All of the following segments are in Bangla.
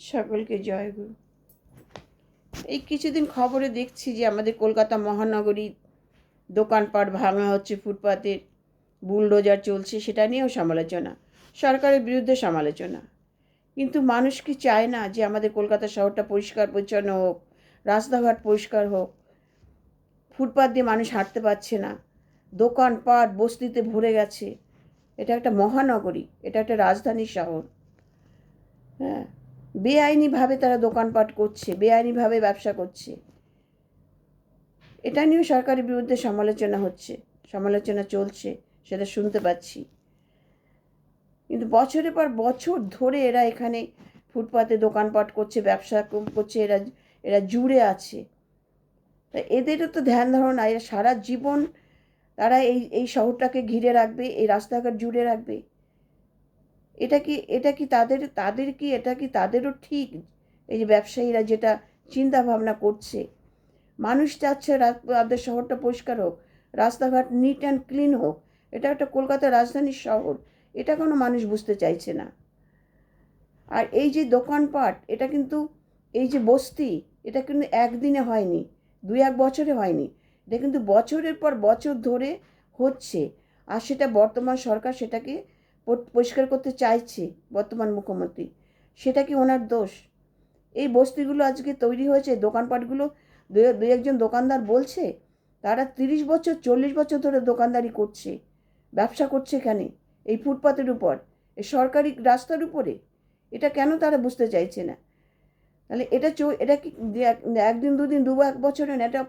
সকলকে জয়গুরু। এই কিছুদিন খবরে দেখছি যে আমাদের কলকাতা মহানগরীর দোকানপাট ভাঙা হচ্ছে, ফুটপাতের বুলডোজার চলছে, সেটা নিয়েও সমালোচনা, সরকারের বিরুদ্ধে সমালোচনা। কিন্তু মানুষ কি চায় না যে আমাদের কলকাতা শহরটা পরিষ্কার পরিচ্ছন্ন হোক, রাস্তাঘাট পরিষ্কার হোক? ফুটপাত দিয়ে মানুষ হাঁটতে পারছে না, দোকানপাট বস্তিতে ভরে গেছে। এটা একটা মহানগরী, এটা একটা রাজধানী শহর। হ্যাঁ, বেআইনিভাবে তারা দোকানপাট করছে, বেআইনিভাবে ব্যবসা করছে। এটা নিয়েও সরকারের বিরুদ্ধে সমালোচনা হচ্ছে, সমালোচনা চলছে, সেটা শুনতে পাচ্ছি। কিন্তু বছরের পর বছর ধরে এরা এখানে ফুটপাতে দোকানপাট করছে, ব্যবসা করছে, এরা এরা জুড়ে আছে। তা এদেরও তো ধ্যান ধারণা, এরা সারা জীবন তারা এই এই শহরটাকে ঘিরে রাখবে, এই রাস্তাঘাট জুড়ে রাখবে। এটা কি তাদেরও ঠিক? এই যে ব্যবসায়ীরা যেটা চিন্তা ভাবনা করছে, মানুষ চাচ্ছে তাদের শহরটা পরিষ্কার হোক, রাস্তাঘাট নিট অ্যান্ড ক্লিন হোক। এটা একটা কলকাতার রাজধানীর শহর, এটা কোনো মানুষ বুঝতে চাইছে না। আর এই যে দোকানপাট, এটা কিন্তু, এই যে বস্তি, এটা কিন্তু একদিনে হয়নি, 2-1 বছরে হয়নি। এটা কিন্তু বছরের পর বছর ধরে হচ্ছে। আর সেটা বর্তমান সরকার সেটাকে পরিষ্কার করতে চাইছে, বর্তমান মুখ্যমন্ত্রী। সেটা কি ওনার দোষ? এই বস্তিগুলো আজকে তৈরি হয়েছে, দোকানপাটগুলো দু একজন দোকানদার বলছে তারা 30 বছর 40 বছর ধরে দোকানদারি করছে, ব্যবসা করছে এখানে, এই ফুটপাতের উপর, এই সরকারি রাস্তার উপরে। এটা কেন তারা বুঝতে চাইছে না? তাহলে এটা কি একদিন দুদিন 1 বছরে না, এটা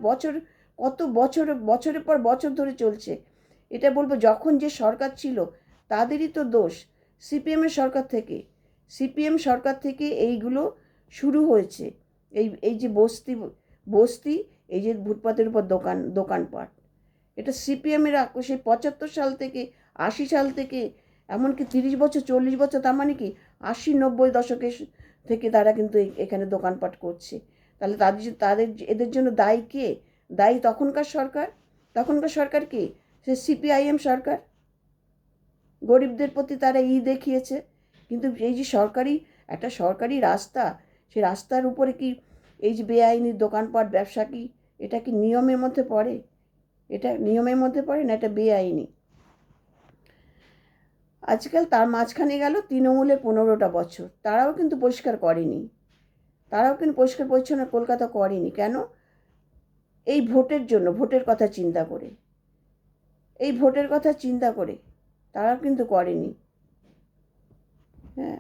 কত বছরের পর বছর ধরে চলছে। এটা বলবো যখন যে সরকার ছিল তাদেরই তো দোষ। সিপিএম সরকার থেকে এইগুলো শুরু হয়েছে। এই যে বস্তি, এই যে ফুটপাতের উপর দোকানপাট, এটা সিপিএমের সেই 75 সাল থেকে, 80 সাল থেকে, এমনকি 30 বছর 40 বছর, তার মানে কি 80-90 দশকের থেকে তারা কিন্তু এখানে দোকানপাট করছে। তাহলে এদের জন্য দায়ী কে? দায়ী তখনকার সরকার কে? সে সিপিআইএম সরকার। গরিবদের প্রতি তারা দেখিয়েছে। কিন্তু এই যে একটা সরকারি রাস্তা, সেই রাস্তার উপরে কি এই যে বেআইনি দোকানপাট ব্যবসা, কি এটা কি নিয়মের মধ্যে পড়ে? এটা নিয়মের মধ্যে পড়ে না, এটা বেআইনি। আজকাল তার মাঝখানে গেল তৃণমূলের 15টা বছর, তারাও কিন্তু পরিষ্কার পরিচ্ছন্ন কলকাতা করেনি। কেন? এই ভোটের জন্য, ভোটের কথা চিন্তা করে তারাও কিন্তু করেনি। হ্যাঁ,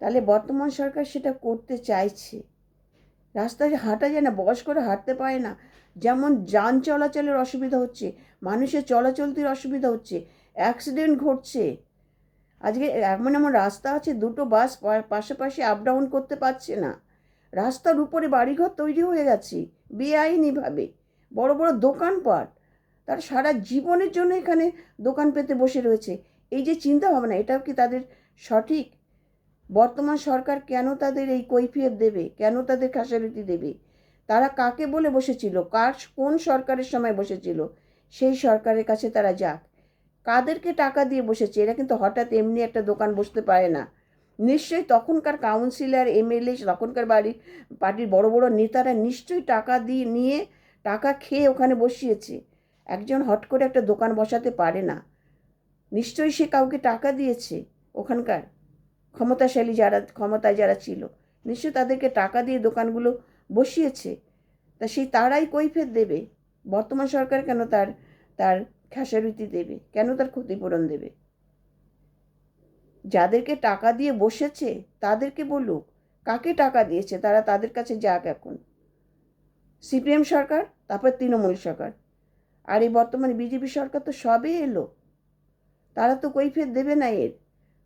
তাহলে বর্তমান সরকার সেটা করতে চাইছে। রাস্তায় হাঁটা যায় না, বয়স্করা হাঁটতে পারে না, যেমন যান চলাচলের অসুবিধা হচ্ছে, মানুষের চলাচলতির অসুবিধা হচ্ছে, অ্যাক্সিডেন্ট ঘটছে। আজকে এমন রাস্তা আছে, দুটো বাস পাশাপাশি আপ ডাউন করতে পারছে না। রাস্তার উপরে বাড়িঘর তৈরি হয়ে গেছে বেআইনিভাবে, বড় বড় দোকানপাট, তার সারা জীবনের জন্য এখানে দোকান পেতে বসে রয়েছে। এই যে চিন্তা ভাবনা, এটাও কি তাদের সঠিক? বর্তমান সরকার কেন তাদের এই কৈফিয়ত দেবে? কেন তাদের খাসারতি দেবে? তারা কাকে বলে বসেছিল? কোন সরকারের সময় বসেছিল? সেই সরকারের কাছে তারা যাক। কাদেরকে টাকা দিয়ে বসেছে? এরা কিন্তু হঠাৎ এমনি একটা দোকান বসতে পারে না। নিশ্চয়ই তখনকার কাউন্সিলর, এমএলএ, তখনকার পার্টির বড় বড় নেতারা নিশ্চয়ই টাকা দিয়ে নিয়ে, টাকা খেয়ে ওখানে বসিয়েছে। একজন হট করে একটা দোকান বসাতে পারে না, নিশ্চয়ই সে কাউকে টাকা দিয়েছে। ওখানকার ক্ষমতায় যারা ছিল, নিশ্চয়ই তাদেরকে টাকা দিয়ে দোকানগুলো বসিয়েছে। তারাই কৈফিয়ত দেবে। বর্তমান সরকার কেন তার তার খেসারতি দেবে? কেন তার ক্ষতিপূরণ দেবে? যাদেরকে টাকা দিয়ে বসেছে তাদেরকে বলুক কাকে টাকা দিয়েছে, তারা তাদের কাছে যাক। এখন সিপিএম সরকার, তারপর তৃণমূল সরকার, আর এই বর্তমানে বিজেপি সরকার তো সবে এলো, তারা তো কৈফিয়ত দেবে না এর।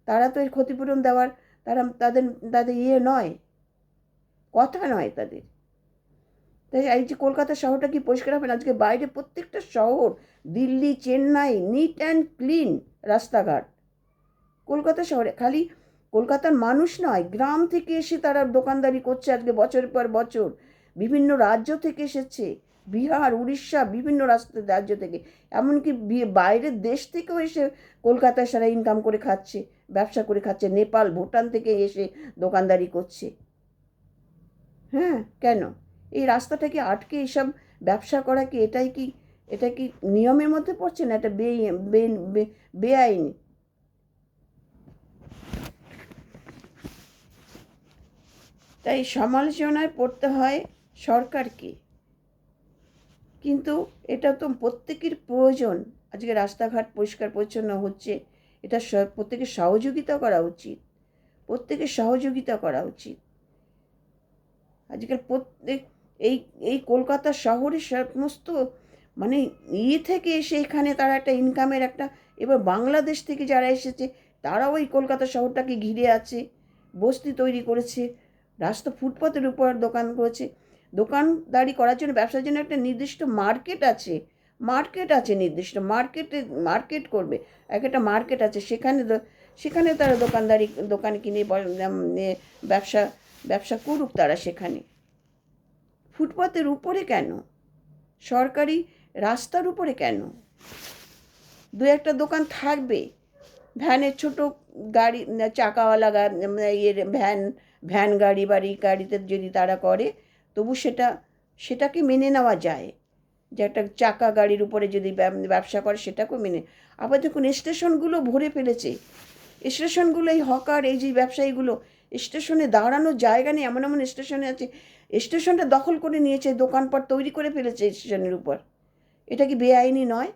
তারা তো এর ক্ষতিপূরণ দেওয়ার, তাদের তাদের নয়, কথা নয় তাদের। তাই এই যে কলকাতা শহরটা কি পরিষ্কার হবে না? আজকে বাইরে প্রত্যেকটা শহর, Delhi, Chennai, neat and clean রাস্তাঘাট। কলকাতা শহরে খালি কলকাতার মানুষ নয়, গ্রাম থেকে এসে তারা দোকানদারি করছে আজকে বছরের পর বছর। বিভিন্ন রাজ্য থেকে এসেছে, বিহার, উড়িষ্যা, বিভিন্ন রাজ্য থেকে, এমনকি বাইরের দেশ থেকেও এসে কলকাতায় সারা ইনকাম করে খাচ্ছে, ব্যবসা করে খাচ্ছে। নেপাল, ভুটান থেকে এসে দোকানদারি করছে। হ্যাঁ, কেন? এই রাস্তাটা কি আটকে এইসব ব্যবসা করা কি এটা কি নিয়মের মধ্যে পড়ছে না? এটা বেআইনি। তাই সমালোচনায় পড়তে হয় সরকারকে, কিন্তু এটা তো প্রত্যেকের প্রয়োজন। আজকে রাস্তাঘাট পরিষ্কার পরিচ্ছন্ন হচ্ছে, এটা প্রত্যেকের সহযোগিতা করা উচিত, প্রত্যেকের সহযোগিতা করা উচিত। আজকাল প্রত্যেক এই এই কলকাতা শহরের সমস্ত মানে থেকে এসে এখানে তারা একটা ইনকামের একটা, এবার বাংলাদেশ থেকে যারা এসেছে তারাও এই কলকাতা শহরটাকে ঘিরে আছে, বস্তি তৈরি করেছে, রাস্তা ফুটপাতের উপর দোকান করেছে। দোকানদারি করার জন্য, ব্যবসার জন্য একটা নির্দিষ্ট মার্কেট আছে নির্দিষ্ট মার্কেট করবে, একটা মার্কেট আছে, সেখানে তারা দোকান কিনে ব্যবসা ব্যবসা করুক তারা সেখানে। ফুটপাতের উপরে কেন? সরকারি রাস্তার উপরে কেন? দু একটা দোকান থাকবে, ভ্যানের ছোট গাড়ি, চাকাওয়ালা ভ্যান গাড়িতে যদি তারা করে তবু সেটাকে মেনে নেওয়া যায়, যে একটা চাকা গাড়ির উপরে যদি ব্যবসা করে সেটাকেও মেনে। আবার দেখুন স্টেশনগুলো ভরে ফেলেছে, স্টেশনগুলো এই হকার, এই যে ব্যবসায়ীগুলো, স্টেশনে দাঁড়ানোর জায়গা নেই, এমন এমন স্টেশনে আছে, স্টেশনটা দখল করে নিয়েছে, দোকানপাট তৈরি করে ফেলেছে স্টেশনের উপর। এটা কি বেআইনি নয়?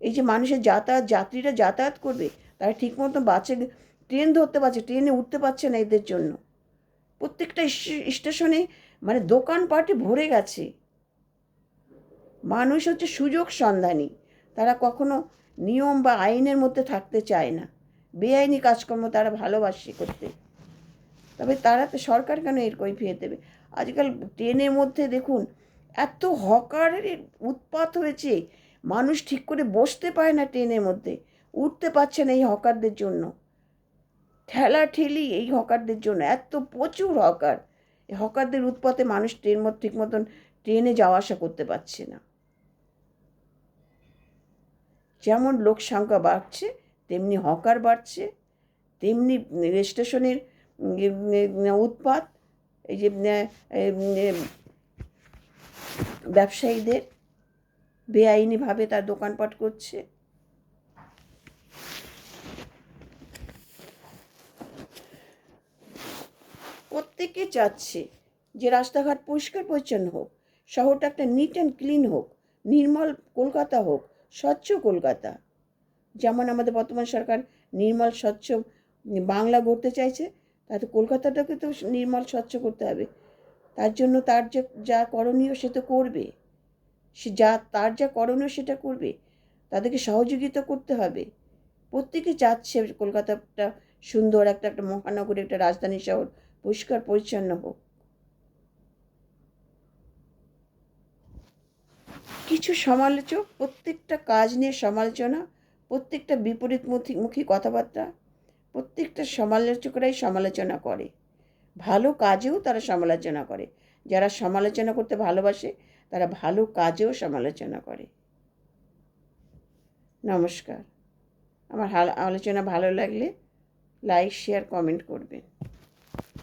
এই যে মানুষের যাত্রীরা যাতায়াত করবে, তারা ঠিকমতো ট্রেন ধরতে পারছে, ট্রেনে উঠতে পারছে না এদের জন্য। প্রত্যেকটা স্টেশনে মানে দোকানপাটে ভরে গেছে। মানুষ হচ্ছে সুযোগ সন্ধানী, তারা কখনো নিয়ম বা আইনের মধ্যে থাকতে চায় না, বেআইনি কাজকর্ম তারা ভালোবাসে করতে। তবে তারা তো, সরকার কেন এর কৈফিয়ত দেবে? আজকাল ট্রেনের মধ্যে দেখুন এত হকারের উৎপাত হয়েছে, মানুষ ঠিক করে বসতে পারে না ট্রেনের মধ্যে, উঠতে পারছে না এই হকারদের জন্য, ঠেলাঠেলি এই হকারদের জন্য, এত প্রচুর হকার। এই হকারদের উৎপাতে মানুষ ঠিক মতন ট্রেনে যাওয়া আসা করতে পারছে না। যেমন লোক সংখ্যা বাড়ছে তেমনি হকার বাড়ছে, তেমনি স্টেশনের উৎপাত, এই যে ব্যবসায়ীদের বেআইনিভাবে তার দোকানপাট করছে। প্রত্যেকে চাচ্ছে যে রাস্তাঘাট পরিষ্কার পরিচ্ছন্ন হোক, শহরটা একটা নিট অ্যান্ড ক্লিন হোক, নির্মল কলকাতা হোক, স্বচ্ছ কলকাতা। যেমন আমাদের বর্তমান সরকার নির্মল স্বচ্ছ বাংলা গড়তে চাইছে, তাতে কলকাতাটাকে তো নির্মল স্বচ্ছ করতে হবে। তার জন্য তার যা করণীয় সে তো করবে, তার যা করণীয় সেটা করবে, তাদেরকে সহযোগিতা করতে হবে। প্রত্যেকে চাচ্ছে কলকাতাটা সুন্দর একটা মহানগরী, একটা রাজধানী শহর পরিষ্কার পরিচ্ছন্ন হোক। কিছু সমালোচক প্রত্যেকটা কাজ নিয়ে সমালোচনা, প্রত্যেকটা বিপরীতমুখী কথাবার্তা, প্রত্যেকটা সমালোচকরাই সমালোচনা করে, ভালো কাজেও তারা সমালোচনা করে। যারা সমালোচনা করতে ভালোবাসে তারা ভালো কাজেও সমালোচনা করে। নমস্কার। আমার আলোচনা ভালো লাগলে লাইক, শেয়ার, কমেন্ট করবেন।